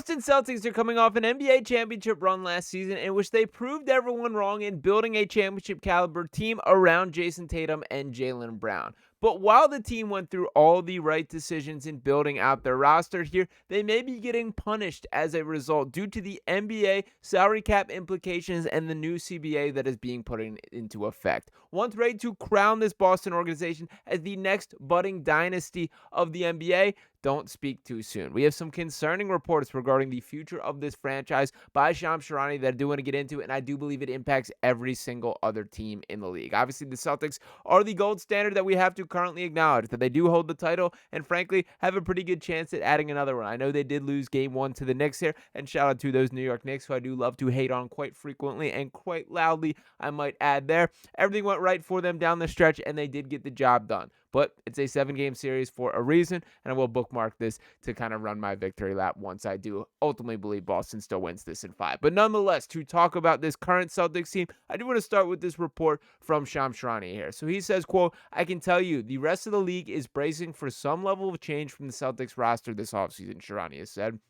Boston Celtics are coming off an NBA championship run last season in which they proved everyone wrong in building a championship caliber team around Jason Tatum and Jaylen Brown. But while the team went through all the right decisions in building out their roster here, they may be getting punished as a result due to the NBA salary cap implications and the new CBA that is being put into effect. Once ready to crown this Boston organization as the next budding dynasty of the NBA, don't speak too soon. We have some concerning reports regarding the future of this franchise by Sham Charania that I do want to get into, and I do believe it impacts every single other team in the league. Obviously, the Celtics are the gold standard that we have to currently acknowledge, that they do hold the title and, frankly, have a pretty good chance at adding another one. I know they did lose Game 1 to the Knicks here, and shout out to those New York Knicks, who I do love to hate on quite frequently and quite loudly, I might add there. Everything went right for them down the stretch, and they did get the job done. But it's a 7-game series for a reason, and I will bookmark this to kind of run my victory lap once I do ultimately believe Boston still wins this in 5. But nonetheless, to talk about this current Celtics team, I do want to start with this report from Sham Charania here. So he says, quote, "I can tell you the rest of the league is bracing for some level of change from the Celtics roster this offseason," Charania said.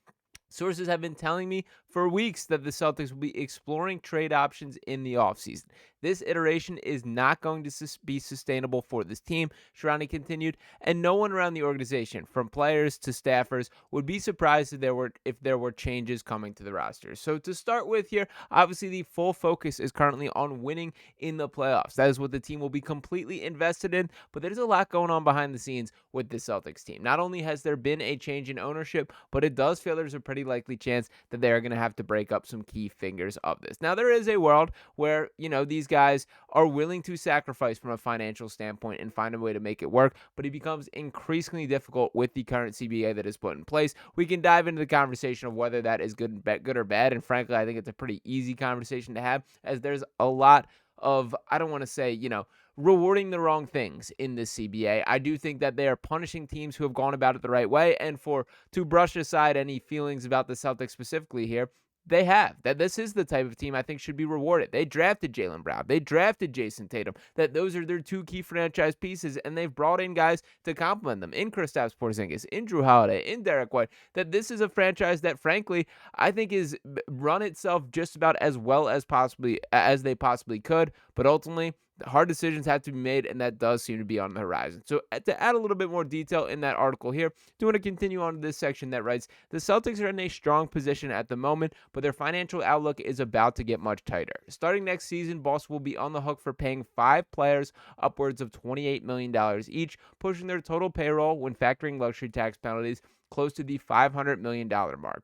"Sources have been telling me for weeks that the Celtics will be exploring trade options in the offseason. This iteration is not going to be sustainable for this team," Charania continued, "and no one around the organization, from players to staffers, would be surprised if there were changes coming to the roster." So to start with here, obviously the full focus is currently on winning in the playoffs. That is what the team will be completely invested in, but there's a lot going on behind the scenes with the Celtics team. Not only has there been a change in ownership, but it does feel there's a pretty likely chance that they're going to have to break up some key fingers of this. Now, there is a world where, these guys are willing to sacrifice from a financial standpoint and find a way to make it work, but it becomes increasingly difficult with the current CBA that is put in place. We can dive into the conversation of whether that is good or bad, and frankly, I think it's a pretty easy conversation to have, as there's a lot of, I don't want to say, rewarding the wrong things in this CBA. I do think that they are punishing teams who have gone about it the right way, and to brush aside any feelings about the Celtics specifically here, they have. That this is the type of team I think should be rewarded. They drafted Jaylen Brown. They drafted Jason Tatum. That those are their two key franchise pieces, and they've brought in guys to complement them. In Kristaps Porzingis, in Drew Holiday, in Derek White. That this is a franchise that, frankly, I think is run itself just about as well as they possibly could. But ultimately, hard decisions have to be made, and that does seem to be on the horizon. So to add a little bit more detail in that article here, do want to continue on to this section that writes, "The Celtics are in a strong position at the moment, but their financial outlook is about to get much tighter. Starting next season, Boston will be on the hook for paying 5 players upwards of $28 million each, pushing their total payroll when factoring luxury tax penalties close to the $500 million mark.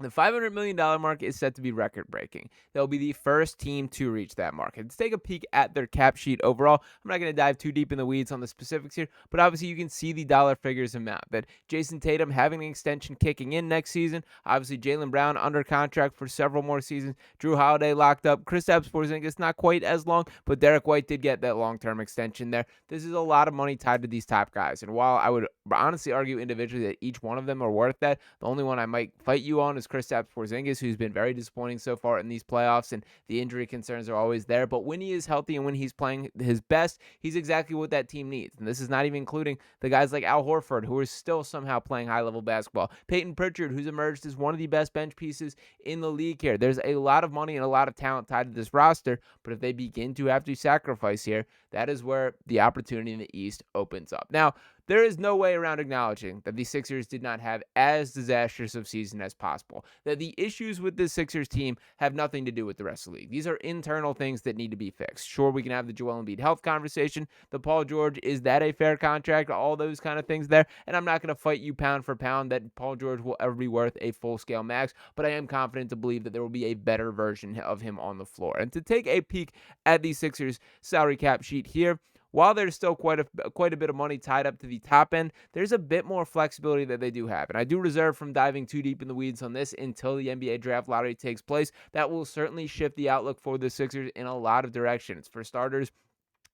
The $500 million mark is set to be record-breaking. They'll be the first team to reach that mark. Let's take a peek at their cap sheet overall. I'm not going to dive too deep in the weeds on the specifics here, but obviously you can see the dollar figures amount. That Jason Tatum having an extension kicking in next season. Obviously Jaylen Brown under contract for several more seasons. Drew Holiday locked up. Kristaps Porzingis not quite as long, but Derek White did get that long-term extension there. This is a lot of money tied to these top guys. And while I would honestly argue individually that each one of them are worth that, the only one I might fight you on is Kristaps Porzingis, who's been very disappointing so far in these playoffs, and the injury concerns are always there. But when he is healthy and when he's playing his best, he's exactly what that team needs. And this is not even including the guys like Al Horford, who are still somehow playing high-level basketball. Peyton Pritchard, who's emerged as one of the best bench pieces in the league here. There's a lot of money and a lot of talent tied to this roster, but if they begin to have to sacrifice here, that is where the opportunity in the East opens up. Now, there is no way around acknowledging that the Sixers did not have as disastrous of season as possible. That the issues with this Sixers team have nothing to do with the rest of the league. These are internal things that need to be fixed. Sure, we can have the Joel Embiid health conversation. The Paul George, is that a fair contract? All those kind of things there. And I'm not going to fight you pound for pound that Paul George will ever be worth a full-scale max, but I am confident to believe that there will be a better version of him on the floor. And to take a peek at the Sixers salary cap sheet here, while there's still quite a bit of money tied up to the top end, there's a bit more flexibility that they do have. And I do reserve from diving too deep in the weeds on this until the NBA draft lottery takes place. That will certainly shift the outlook for the Sixers in a lot of directions. For starters,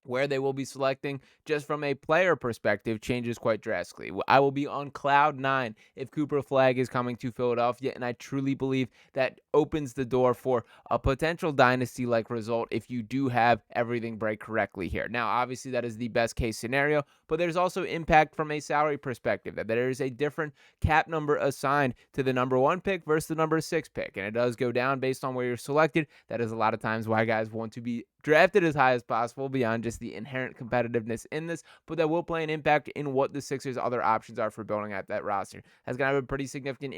where they will be selecting just from a player perspective changes quite drastically. I will be on cloud nine if Cooper Flagg is coming to Philadelphia, and I truly believe that opens the door for a potential dynasty-like result if you do have everything break correctly here. Now, obviously, that is the best case scenario, but there's also impact from a salary perspective, that there is a different cap number assigned to the number 1 pick versus the number 6 pick, and it does go down based on where you're selected. That is a lot of times why guys want to be drafted as high as possible beyond just the inherent competitiveness in this, but that will play an impact in what the Sixers' other options are for building out that roster. That's going to have a pretty significant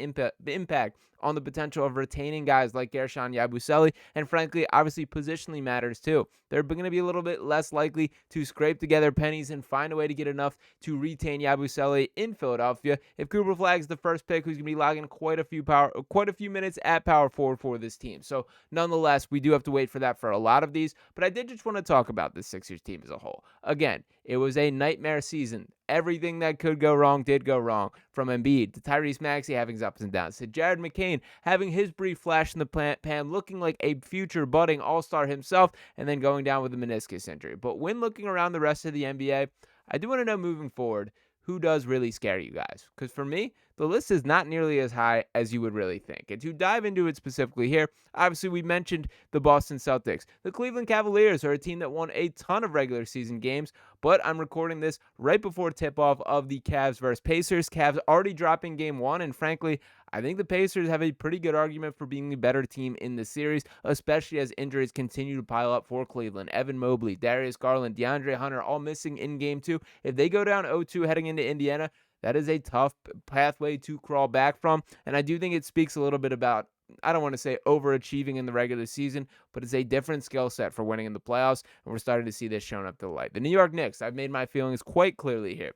impact on the potential of retaining guys like Gershon Yabusele, and frankly, obviously, positionally matters too. They're going to be a little bit less likely to scrape together pennies and find a way to get enough to retain Yabusele in Philadelphia if Cooper Flagg's the first pick, who's going to be logging quite a few minutes at power forward for this team. So nonetheless, we do have to wait for that for a lot of these, but I did just want to talk about the Sixers team as a whole. Again, it was a nightmare season. Everything that could go wrong did go wrong, from Embiid to Tyrese Maxey having his ups and downs to Jared McCain having his brief flash in the pan, looking like a future budding all-star himself, and then going down with a meniscus injury. But when looking around the rest of the NBA, I do want to know moving forward, who does really scare you guys? Because for me, the list is not nearly as high as you would really think. And to dive into it specifically here, obviously we mentioned the Boston Celtics. The Cleveland Cavaliers are a team that won a ton of regular season games, but I'm recording this right before tip-off of the Cavs versus Pacers. Cavs already dropping game 1, and frankly, I think the Pacers have a pretty good argument for being the better team in the series, especially as injuries continue to pile up for Cleveland. Evan Mobley, Darius Garland, DeAndre Hunter all missing in game 2. If they go down 0-2 heading into Indiana, that is a tough pathway to crawl back from, and I do think it speaks a little bit about, I don't want to say overachieving in the regular season, but it's a different skill set for winning in the playoffs, and we're starting to see this shown up to the light. The New York Knicks, I've made my feelings quite clearly here.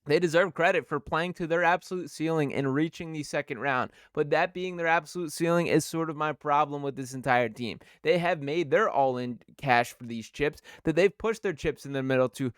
They deserve credit for playing to their absolute ceiling and reaching the second round. But that being their absolute ceiling is sort of my problem with this entire team. They have made their all-in cash for these chips, that they've pushed their chips in the middle to,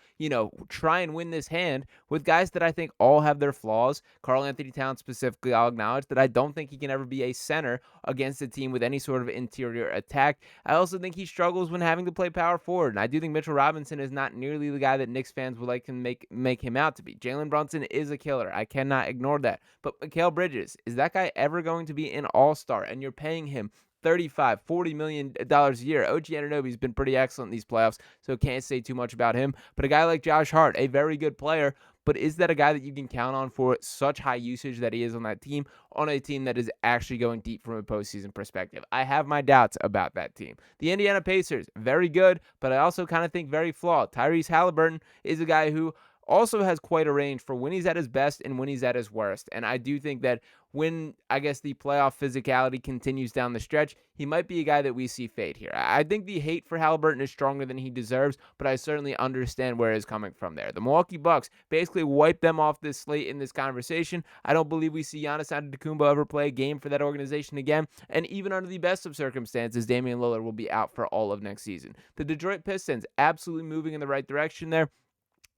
try and win this hand with guys that I think all have their flaws. Karl Anthony Towns specifically, I'll acknowledge that I don't think he can ever be a center against a team with any sort of interior attack. I also think he struggles when having to play power forward. And I do think Mitchell Robinson is not nearly the guy that Knicks fans would like to make him out to be. Jalen Brunson is a killer. I cannot ignore that. But Mikal Bridges, is that guy ever going to be an all-star? And you're paying him $35-40 million a year. OG Anunoby's been pretty excellent in these playoffs, so can't say too much about him. But a guy like Josh Hart, a very good player, but is that a guy that you can count on for such high usage that he is on that team, on a team that is actually going deep from a postseason perspective? I have my doubts about that team. The Indiana Pacers, very good, but I also kind of think very flawed. Tyrese Halliburton is a guy who also has quite a range for when he's at his best and when he's at his worst. And I do think that when, the playoff physicality continues down the stretch, he might be a guy that we see fade here. I think the hate for Halliburton is stronger than he deserves, but I certainly understand where it's coming from there. The Milwaukee Bucks basically wiped them off this slate in this conversation. I don't believe we see Giannis Antetokounmpo ever play a game for that organization again, and even under the best of circumstances, Damian Lillard will be out for all of next season. The Detroit Pistons absolutely moving in the right direction there.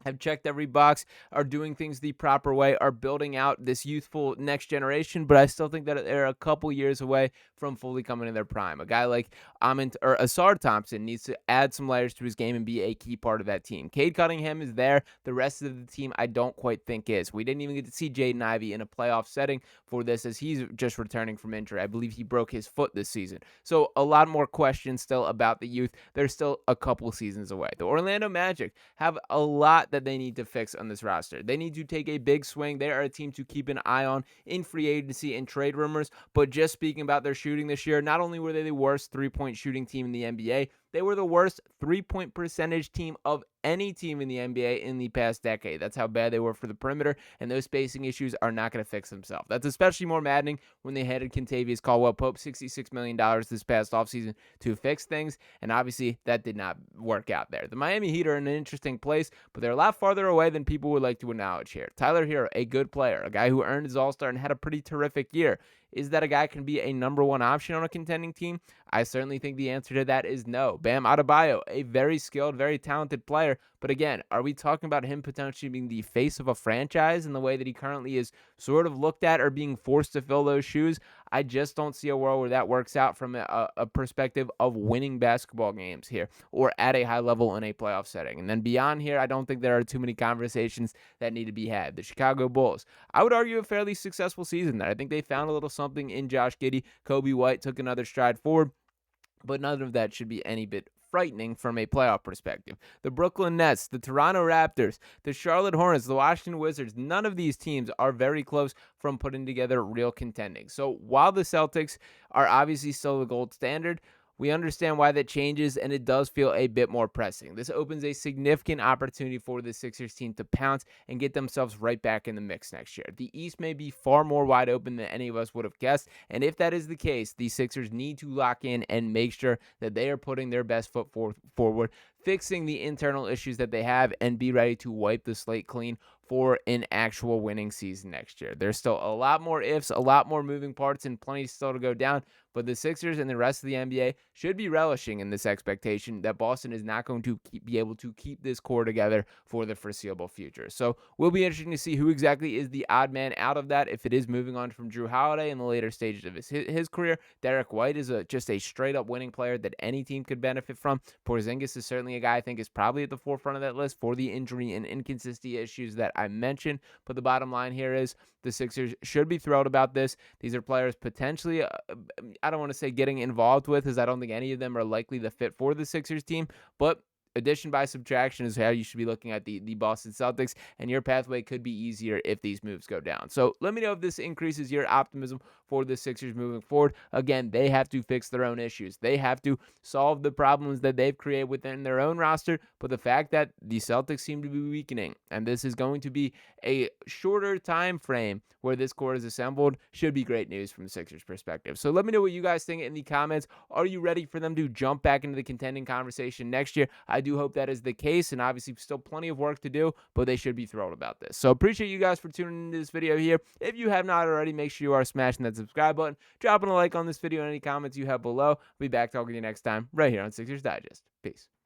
Have checked every box, are doing things the proper way, are building out this youthful next generation, but I still think that they're a couple years away from fully coming to their prime. A guy like Asar Thompson needs to add some layers to his game and be a key part of that team. Cade Cunningham is there. The rest of the team I don't quite think is. We didn't even get to see Jaden Ivey in a playoff setting for this, as he's just returning from injury. I believe he broke his foot this season. So a lot more questions still about the youth. They're still a couple seasons away. The Orlando Magic have a lot that they need to fix on this roster. They need to take a big swing. They are a team to keep an eye on in free agency and trade rumors. But just speaking about their shooting this year, not only were they the worst three-point shooting team in the NBA, they were the worst three-point percentage team of any team in the NBA in the past decade. That's how bad they were for the perimeter, and those spacing issues are not going to fix themselves. That's especially more maddening when they handed Kentavious Caldwell-Pope $66 million this past offseason to fix things, and obviously that did not work out there. The Miami Heat are in an interesting place, but they're a lot farther away than people would like to acknowledge here. Tyler Hero, a good player, a guy who earned his All-Star and had a pretty terrific year. Is that a guy can be a number one option on a contending team? I certainly think the answer to that is no. Bam Adebayo, a very skilled, very talented player. But again, are we talking about him potentially being the face of a franchise in the way that he currently is sort of looked at or being forced to fill those shoes? I just don't see a world where that works out from a perspective of winning basketball games here or at a high level in a playoff setting. And then beyond here, I don't think there are too many conversations that need to be had. The Chicago Bulls, I would argue a fairly successful season there. I think they found a little something in Josh Giddey. Kobe White took another stride forward, but none of that should be any bit frightening from a playoff perspective. The Brooklyn Nets, the Toronto Raptors, the Charlotte Hornets, the Washington Wizards, none of these teams are very close from putting together real contending. So while the Celtics are obviously still the gold standard, we understand why that changes, and it does feel a bit more pressing. This opens a significant opportunity for the Sixers team to pounce and get themselves right back in the mix next year. The East may be far more wide open than any of us would have guessed, and if that is the case, the Sixers need to lock in and make sure that they are putting their best foot forward, fixing the internal issues that they have, and be ready to wipe the slate clean for an actual winning season next year. There's still a lot more ifs, a lot more moving parts, and plenty still to go down, but the Sixers and the rest of the NBA should be relishing in this expectation that Boston is not going to be able to keep this core together for the foreseeable future. So we'll be interesting to see who exactly is the odd man out of that. If it is moving on from Drew Holiday in the later stages of his career, Derek White is just a straight-up winning player that any team could benefit from. Porzingis is certainly a guy I think is probably at the forefront of that list for the injury and inconsistency issues that I mentioned. But the bottom line here is the Sixers should be thrilled about this. These are players potentially, I don't want to say getting involved with, as I don't think any of them are likely the fit for the Sixers team, but addition by subtraction is how you should be looking at the Boston Celtics, and your pathway could be easier if these moves go down. So let me know if this increases your optimism for the Sixers moving forward. Again, they have to fix their own issues. They have to solve the problems that they've created within their own roster, but the fact that the Celtics seem to be weakening, and this is going to be a shorter time frame where this core is assembled, should be great news from the Sixers perspective. So let me know what you guys think in the comments. Are you ready for them to jump back into the contending conversation next year? I do hope that is the case, and obviously still plenty of work to do, but they should be thrilled about this. So appreciate you guys for tuning into this video here. If you have not already, make sure you are smashing that subscribe button, dropping a like on this video, and any comments you have below. We'll be back talking to you next time right here on Sixers Digest. Peace.